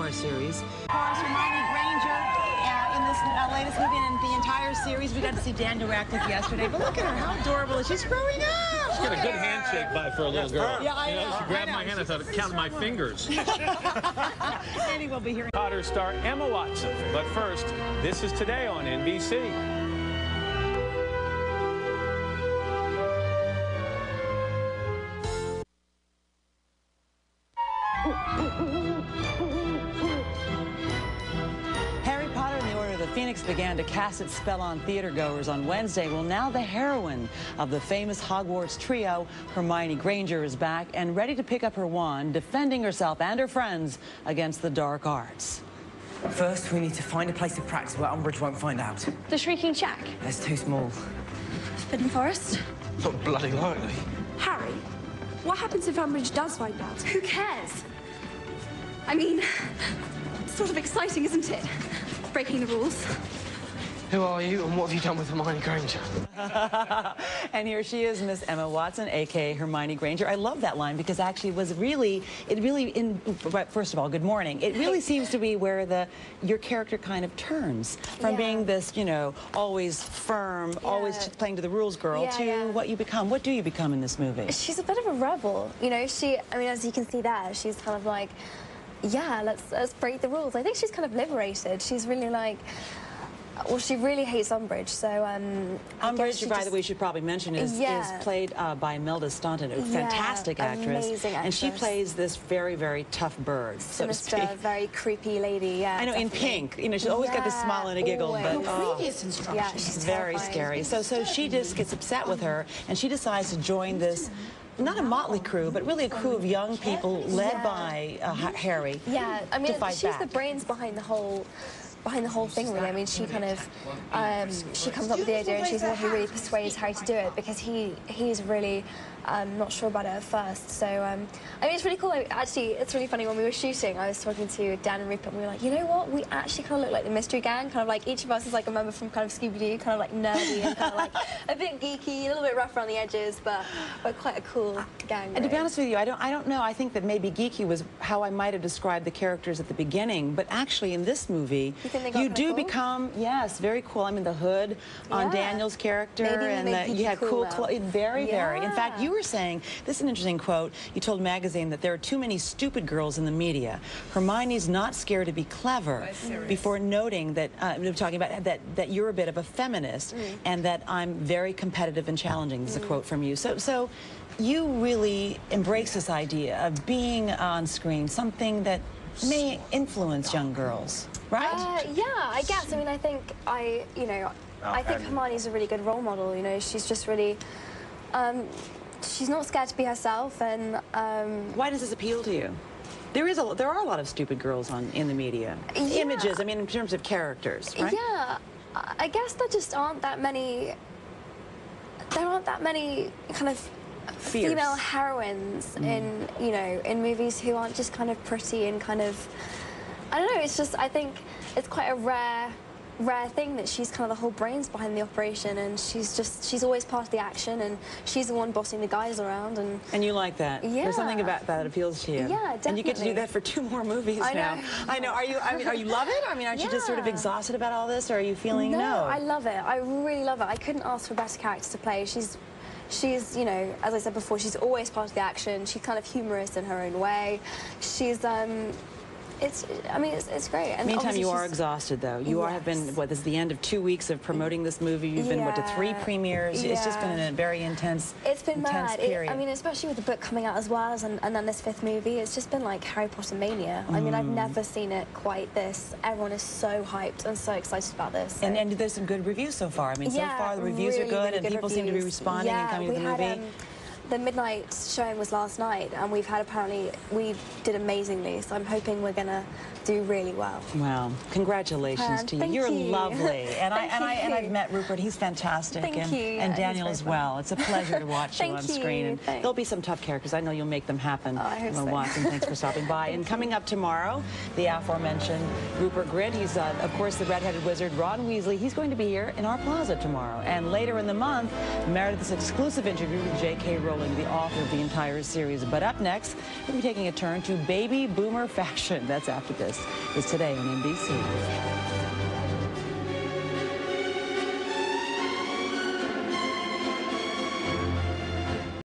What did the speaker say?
our series. Of course, Hermione Granger in this latest movie, and the entire series. We got to see Daniel Radcliffe yesterday, but look at her, how adorable is she? She's growing up. She's got a good handshake by for a little girl. Yeah, I know. She grabbed my hand, I thought, counted my fingers. Andy will be here. Potter star Emma Watson. But first, this is Today on NBC. Harry Potter and the Order of the Phoenix began to cast its spell on theatergoers on Wednesday. Well, now the heroine of the famous Hogwarts trio, Hermione Granger, is back and ready to pick up her wand, defending herself and her friends against the dark arts. First, we need to find a place of practice where Umbridge won't find out. The Shrieking Shack. It's too small. Forbidden Forest. Not bloody likely. Harry, what happens if Umbridge does find out? Who cares? I mean, it's sort of exciting, isn't it? Breaking the rules. Who are you and what have you done with Hermione Granger? And here she is, Miss Emma Watson, a.k.a. Hermione Granger. I love that line because actually first of all, good morning. It really seems to be where your character kind of turns from being this, you know, always firm, always playing to the rules girl to what you become. What do you become in this movie? She's a bit of a rebel, you know. I mean, as you can see there, she's kind of like, yeah, let's break the rules. I think she's kind of liberated. She's really like, well, she really hates Umbridge, so Umbridge, by the way, we should probably mention, is played by Imelda Staunton, a fantastic actress. Amazing actress. And she plays this very, very tough bird, sinister, so to speak. very creepy lady, I know, in pink. You know, she's always got this smile and a giggle, but Previous instructions. Yeah, she's very terrifying. scary. So she just gets upset with her, and she decides to join this, not a motley crew, but really a crew of young people led by Harry. Yeah, I mean, she's back. the brains behind the whole thing, really. I mean, she kind of she comes up with the idea, and she's the one who really persuades Harry to do it, because he's really not sure about it at first. So I mean, it's really cool. Actually, it's really funny. When we were shooting, I was talking to Dan and Rupert, and we were like, you know what? We actually kind of look like the Mystery Gang. Kind of like each of us is like a member from kind of Scooby-Doo, kind of like nerdy and kind of like a bit geeky, a little bit rough around the edges, but we're quite a cool gang. And to be honest with you, I don't know. I think that maybe geeky was how I might have described the characters at the beginning, but actually in this movie, you do become, very cool. I mean, the hood on Daniel's character, and you had cool clothes. Very, very. In fact, you were saying, this is an interesting quote, you told Magazine that there are too many stupid girls in the media. Hermione's not scared to be clever, before noting that, talking about that you're a bit of a feminist, and that I'm very competitive and challenging. This is a quote from you. So you really embrace this idea of being on screen, something that may influence young girls, right? Yeah, I guess. I mean, I think I think Hermione's a really good role model. You know, she's just really, she's not scared to be herself, and why does this appeal to you? There are a lot of stupid girls in the media. Images, I mean, in terms of characters, right? Yeah, I guess there just aren't that many. There aren't that many kind of female heroines in movies who aren't just kind of pretty and kind of, I don't know, it's just, I think it's quite a rare thing that she's kind of the whole brains behind the operation, and she's always part of the action, and she's the one bossing the guys around. And you like that? Yeah. There's something about that appeals to you. Yeah, definitely. And you get to do that for 2 more movies now. I know. Are you love it? I mean, aren't you just sort of exhausted about all this, or are you feeling no? I love it. I really love it. I couldn't ask for a better character to play. She's, you know, as I said before, she's always part of the action. She's kind of humorous in her own way. She's, it's great. And meantime, you are exhausted, though. You have been, this is the end of 2 weeks of promoting this movie. You've been, to 3 premieres. It's just been a very intense period. I mean, especially with the book coming out as well, and then this 5th movie, it's just been like Harry Potter mania. I mean, I've never seen it quite this. Everyone is so hyped and so excited about this. So. And there's some good reviews so far. I mean, so far the reviews are good, and people seem to be responding and coming to the movie. The midnight showing was last night, and we did amazingly, so I'm hoping we're gonna do really well. Well, congratulations to you. You're lovely. And I've met Rupert. He's fantastic. And Daniel as well. It's a pleasure to watch you on screen. And there'll be some tough characters. I know you'll make them happen. I hope so. Watson, thanks for stopping by. And coming up tomorrow, the aforementioned Rupert Grint. He's, of course, the redheaded wizard, Ron Weasley. He's going to be here in our plaza tomorrow. And later in the month, Meredith's exclusive interview with J.K. Rowling Rowling, the author of the entire series. But up next, we'll be taking a turn to baby boomer fashion. That's after this. It's Today on NBC.